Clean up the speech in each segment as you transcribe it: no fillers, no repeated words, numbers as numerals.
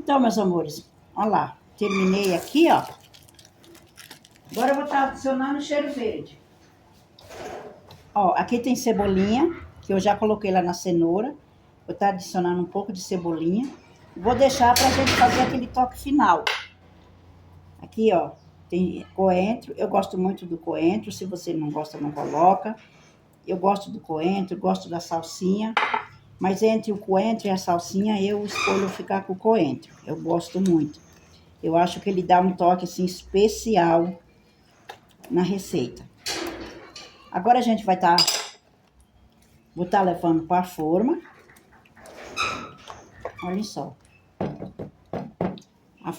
Então, meus amores, olha lá. Terminei aqui, ó. Agora eu vou estar adicionando o cheiro verde. Ó, aqui tem cebolinha, que eu já coloquei lá na cenoura. Vou estar adicionando um pouco de cebolinha. Vou deixar pra gente fazer aquele toque final. Aqui, ó, tem coentro. Eu gosto muito do coentro. Se você não gosta, não coloca. Eu gosto do coentro, gosto da salsinha. Mas entre o coentro e a salsinha, eu escolho ficar com o coentro. Eu gosto muito. Eu acho que ele dá um toque, assim, especial na receita. Agora a gente vai estar... Vou estar levando para a forma. Olha só.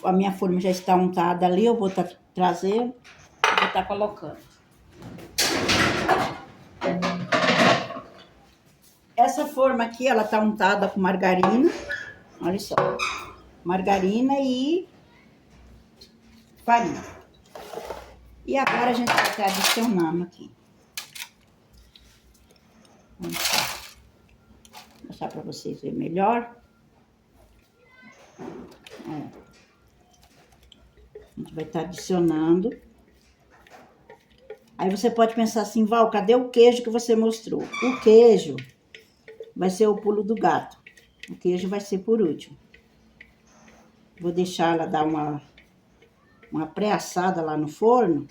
A minha forma já está untada ali. Eu vou estar trazendo. Vou estar colocando. Essa forma aqui, ela tá untada com margarina. Olha só. Margarina e farinha. E agora a gente vai estar adicionando aqui. Vou mostrar para vocês verem melhor. Ó. A gente vai estar adicionando. Aí você pode pensar assim, Val, cadê o queijo que você mostrou? O queijo vai ser o pulo do gato. O queijo vai ser por último. Vou deixar ela dar uma pré-assada lá no forno.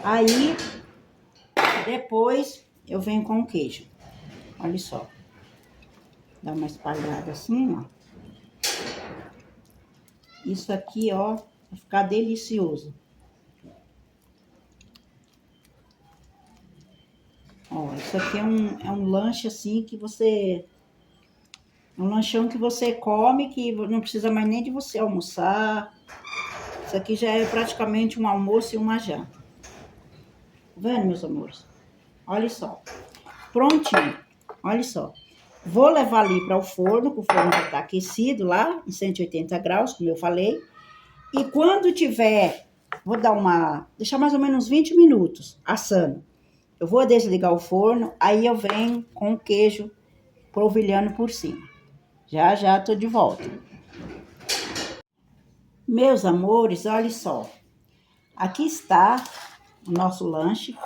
Aí, depois, eu venho com o queijo. Olha só. Dá uma espalhada assim, ó. Isso aqui, ó, vai ficar delicioso. Ó, isso aqui é um lanche assim que você... Um lanchão que você come, que não precisa mais nem de você almoçar. Isso aqui já é praticamente um almoço e uma janta. Tá vendo, meus amores? Olha só. Prontinho. Olha só. Vou levar ali para o forno, que o forno já está aquecido lá, em 180 graus, como eu falei. E quando tiver, vou dar deixar mais ou menos 20 minutos assando. Eu vou desligar o forno, aí eu venho com o queijo polvilhando por cima. Já já tô de volta. Meus amores, olha só. Aqui está o nosso lanche.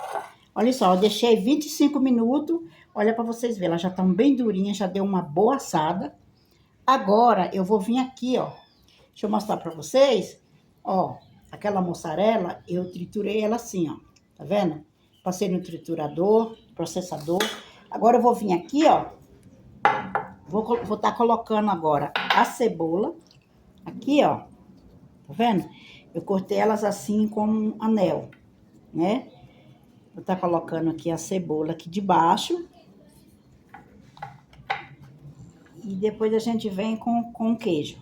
Olha só, eu deixei 25 minutos. Olha para vocês verem, elas já estão bem durinhas, já deu uma boa assada. Agora eu vou vir aqui, ó. Deixa eu mostrar para vocês. Ó, aquela mussarela, eu triturei ela assim, ó. Tá vendo? Passei no triturador, processador. Agora eu vou vir aqui, ó. Vou estar colocando agora a cebola. Aqui, ó. Tá vendo? Eu cortei elas assim como um anel, né? Vou estar colocando aqui a cebola aqui de baixo. E depois a gente vem com queijo.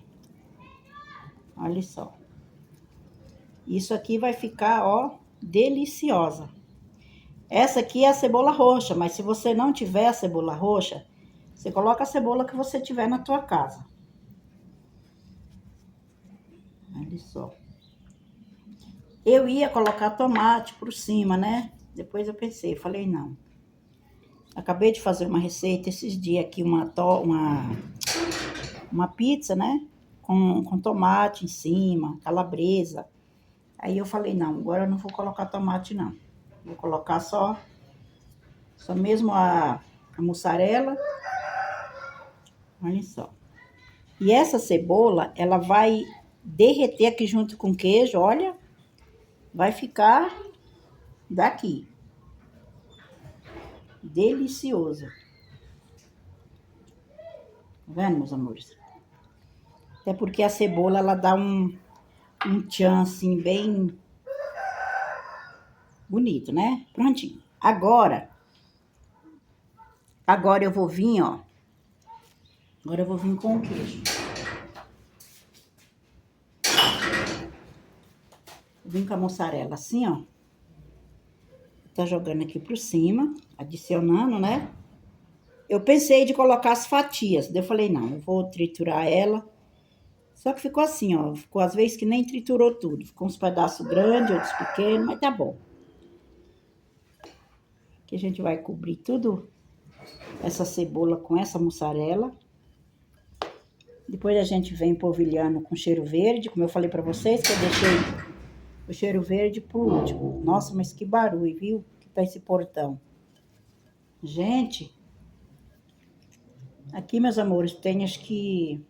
Olha só. Isso aqui vai ficar, ó, deliciosa. Essa aqui é a cebola roxa, mas se você não tiver a cebola roxa, você coloca a cebola que você tiver na tua casa. Olha só. Eu ia colocar tomate por cima, né? Depois eu pensei, falei, não. Acabei de fazer uma receita esses dias aqui, uma pizza, né? Com tomate em cima, calabresa. Aí eu falei, não, agora eu não vou colocar tomate, não. Vou colocar só mesmo a mussarela. Olha só. E essa cebola, ela vai derreter aqui junto com o queijo, olha. Vai ficar daqui. Delicioso. Tá vendo, meus amores? Até porque a cebola, ela dá um tchan, assim, bem bonito, né? Prontinho. Agora eu vou vir, ó. Agora eu vou vir com o queijo. Vou vir com a mussarela assim, ó. Tá jogando aqui por cima, adicionando, né? Eu pensei de colocar as fatias. Daí eu falei, não, eu vou triturar ela. Só que ficou assim, ó. Ficou às vezes que nem triturou tudo. Ficou uns pedaços grandes, outros pequenos, mas tá bom. Aqui a gente vai cobrir tudo essa cebola com essa mussarela. Depois a gente vem polvilhando com cheiro verde, como eu falei pra vocês, que eu deixei o cheiro verde pro último. Nossa, mas que barulho, viu? Que tá esse portão. Gente, aqui, meus amores, tem acho que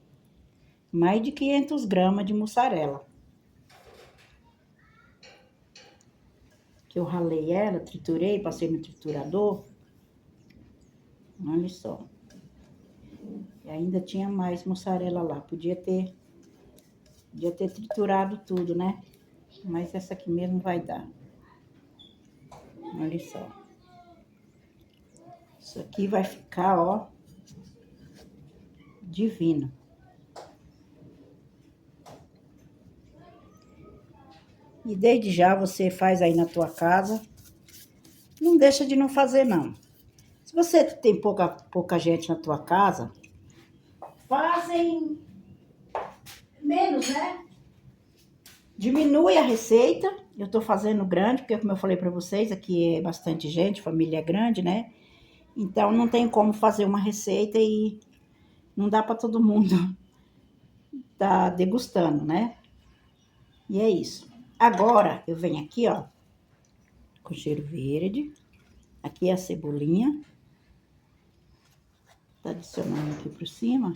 mais de 500 gramas de mussarela. Que eu ralei ela, triturei, passei no triturador. Olha só. E ainda tinha mais mussarela lá. Podia ter triturado tudo, né? Mas essa aqui mesmo vai dar. Olha só. Isso aqui vai ficar, ó, divino. E desde já você faz aí na tua casa. Não deixa de não fazer, não. Se você tem pouca gente na tua casa, fazem menos, né? Diminui a receita. Eu tô fazendo grande, porque como eu falei pra vocês, aqui é bastante gente, família é grande, né? Então não tem como fazer uma receita e não dá pra todo mundo tá degustando, né? E é isso. Agora eu venho aqui, ó, com cheiro verde. Aqui é a cebolinha. Tá adicionando aqui por cima.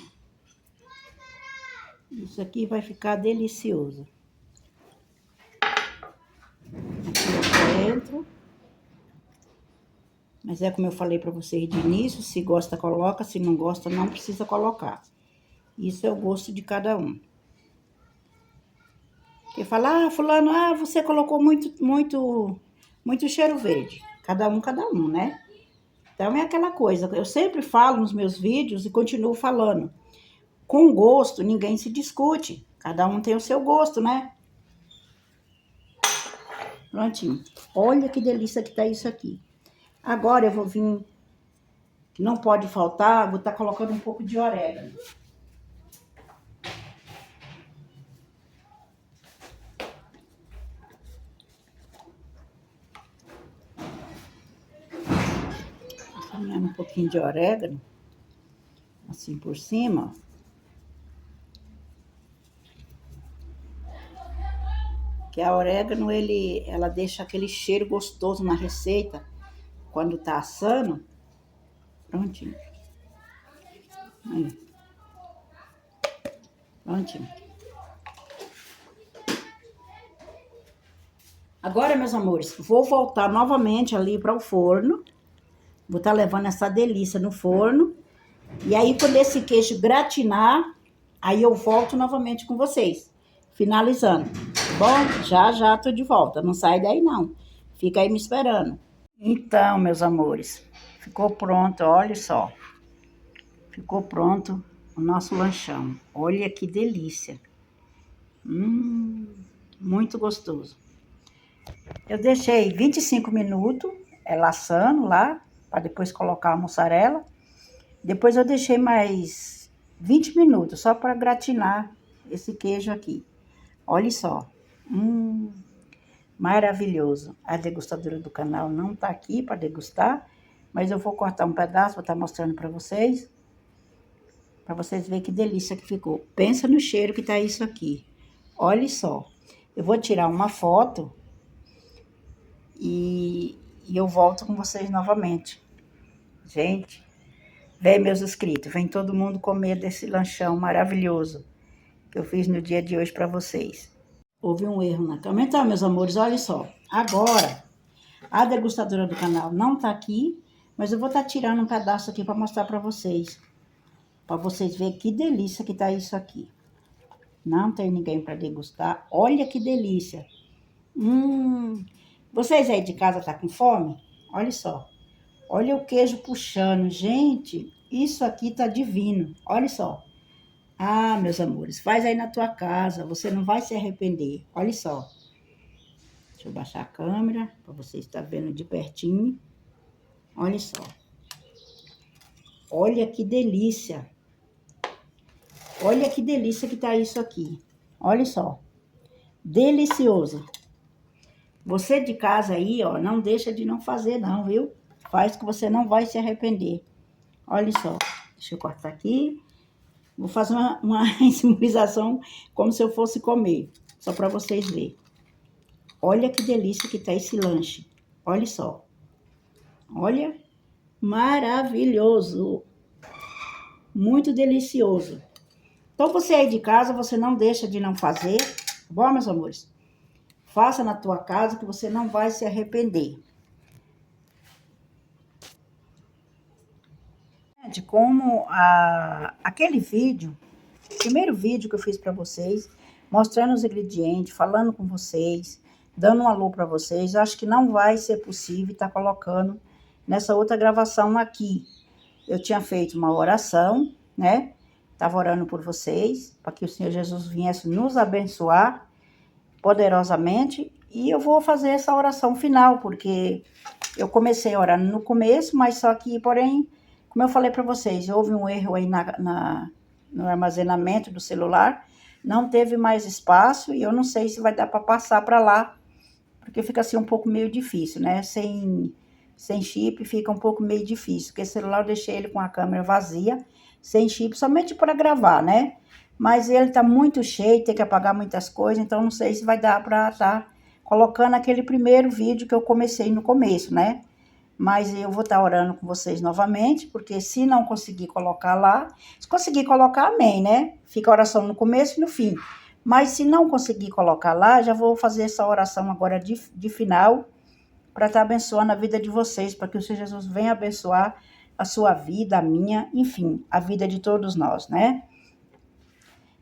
Isso aqui vai ficar delicioso. Aqui dentro. Mas é como eu falei pra vocês de início, se gosta, coloca, se não gosta, não precisa colocar. Isso é o gosto de cada um. Porque fala, fulano, você colocou muito cheiro verde. Cada um, né? Então é aquela coisa, eu sempre falo nos meus vídeos e continuo falando. Com gosto, ninguém se discute. Cada um tem o seu gosto, né? Prontinho. Olha que delícia que tá isso aqui. Agora eu vou vir, que não pode faltar, vou estar colocando um pouco de orégano. Caminhando um pouquinho de orégano, assim por cima. Que a orégano, ela deixa aquele cheiro gostoso na receita, quando tá assando. Prontinho. Aí. Prontinho. Agora, meus amores, vou voltar novamente ali para o forno. Vou estar levando essa delícia no forno. E aí, quando esse queijo gratinar, aí eu volto novamente com vocês. Finalizando. Bom, já tô de volta. Não sai daí, não. Fica aí me esperando. Então, meus amores, ficou pronto, olha só. Ficou pronto o nosso lanchão. Olha que delícia. Muito gostoso. Eu deixei 25 minutos ela assando lá, para depois colocar a mussarela. Depois eu deixei mais 20 minutos, só para gratinar esse queijo aqui. Olha só. Maravilhoso. A degustadora do canal não tá aqui para degustar, mas eu vou cortar um pedaço, vou estar mostrando para vocês verem que delícia que ficou. Pensa no cheiro que tá isso aqui. Olha só. Eu vou tirar uma foto e eu volto com vocês novamente. Gente, vem meus inscritos, vem todo mundo comer desse lanchão maravilhoso que eu fiz no dia de hoje para vocês. Houve um erro na câmera. Então, meus amores, olha só. Agora, a degustadora do canal não tá aqui, mas eu vou estar tirando um pedaço aqui para mostrar para vocês. Para vocês verem que delícia que tá isso aqui. Não tem ninguém para degustar. Olha que delícia. Vocês aí de casa tá com fome? Olha só. Olha o queijo puxando. Gente, isso aqui tá divino. Olha só. Meus amores, faz aí na tua casa. Você não vai se arrepender. Olha só. Deixa eu baixar a câmera para vocês estarem vendo de pertinho. Olha só. Olha que delícia. Olha que delícia que tá isso aqui. Olha só. Delicioso. Você de casa aí, ó, não deixa de não fazer não, viu? Faz que você não vai se arrepender. Olha só. Deixa eu cortar aqui. Vou fazer uma simbolização como se eu fosse comer, só para vocês verem. Olha que delícia que tá esse lanche. Olha só. Olha, maravilhoso. Muito delicioso. Então, você aí de casa, você não deixa de não fazer, tá bom, meus amores? Faça na tua casa que você não vai se arrepender. De como aquele vídeo, o primeiro vídeo que eu fiz para vocês, mostrando os ingredientes, falando com vocês, dando um alô para vocês, eu acho que não vai ser possível estar colocando nessa outra gravação aqui. Eu tinha feito uma oração, né? Estava orando por vocês, para que o Senhor Jesus viesse nos abençoar poderosamente. E eu vou fazer essa oração final, porque eu comecei orando no começo, mas só que, porém, como eu falei para vocês, houve um erro aí no armazenamento do celular, não teve mais espaço e eu não sei se vai dar para passar para lá, porque fica assim um pouco meio difícil, né? Sem chip fica um pouco meio difícil, porque o celular eu deixei ele com a câmera vazia, sem chip, somente para gravar, né? Mas ele tá muito cheio, tem que apagar muitas coisas, então não sei se vai dar para estar colocando aquele primeiro vídeo que eu comecei no começo, né? Mas eu vou estar orando com vocês novamente, porque se não conseguir colocar lá, se conseguir colocar, amém, né? Fica a oração no começo e no fim. Mas se não conseguir colocar lá, já vou fazer essa oração agora de final, para estar abençoando a vida de vocês, para que o Senhor Jesus venha abençoar a sua vida, a minha, enfim, a vida de todos nós, né?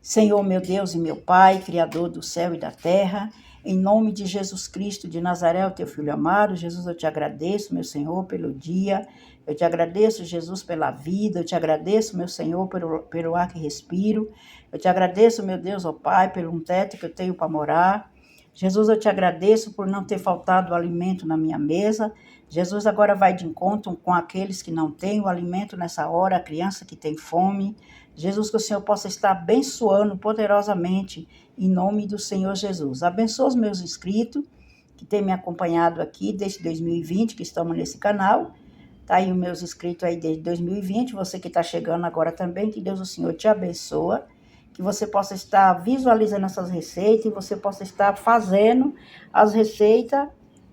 Senhor, meu Deus e meu Pai, Criador do céu e da terra, em nome de Jesus Cristo de Nazaré, o teu Filho amado, Jesus, eu te agradeço, meu Senhor, pelo dia, eu te agradeço, Jesus, pela vida, eu te agradeço, meu Senhor, pelo ar que respiro, eu te agradeço, meu Deus, ó Pai, pelo um teto que eu tenho para morar. Jesus, eu te agradeço por não ter faltado alimento na minha mesa. Jesus agora vai de encontro com aqueles que não têm o alimento nessa hora, a criança que tem fome. Jesus, que o Senhor possa estar abençoando poderosamente em nome do Senhor Jesus. Abençoa os meus inscritos que têm me acompanhado aqui desde 2020, que estamos nesse canal. Tá aí os meus inscritos aí desde 2020, você que está chegando agora também, que Deus, o Senhor, te abençoa, que você possa estar visualizando essas receitas e você possa estar fazendo as receitas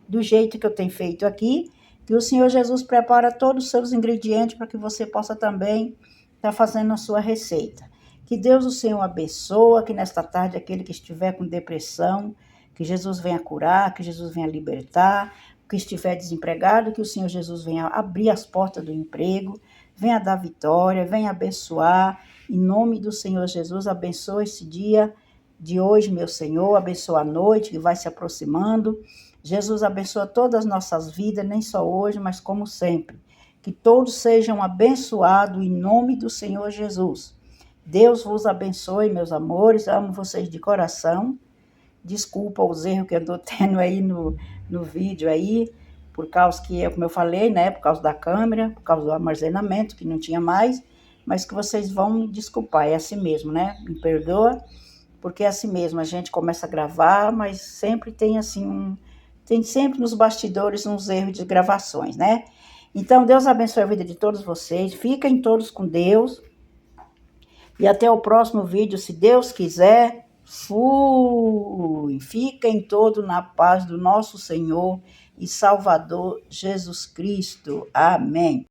do jeito que eu tenho feito aqui, que o Senhor Jesus prepara todos os seus ingredientes para que você possa também estar fazendo a sua receita. Que Deus, o Senhor, abençoa, que nesta tarde aquele que estiver com depressão, que Jesus venha curar, que Jesus venha libertar, que estiver desempregado, que o Senhor Jesus venha abrir as portas do emprego, venha dar vitória, venha abençoar. Em nome do Senhor Jesus, abençoa esse dia de hoje, meu Senhor, abençoa a noite que vai se aproximando. Jesus abençoa todas as nossas vidas, nem só hoje, mas como sempre. Que todos sejam abençoados em nome do Senhor Jesus. Deus vos abençoe, meus amores, amo vocês de coração. Desculpa os erros que eu estou tendo aí no vídeo aí, por causa que, como eu falei, né, por causa da câmera, por causa do armazenamento, que não tinha mais, mas que vocês vão me desculpar, é assim mesmo, né? Me perdoa, porque é assim mesmo, a gente começa a gravar, mas sempre tem assim, tem sempre nos bastidores uns erros de gravações, né? Então, Deus abençoe a vida de todos vocês, fiquem todos com Deus, e até o próximo vídeo, se Deus quiser. Fui! Fiquem todos na paz do nosso Senhor e Salvador Jesus Cristo. Amém.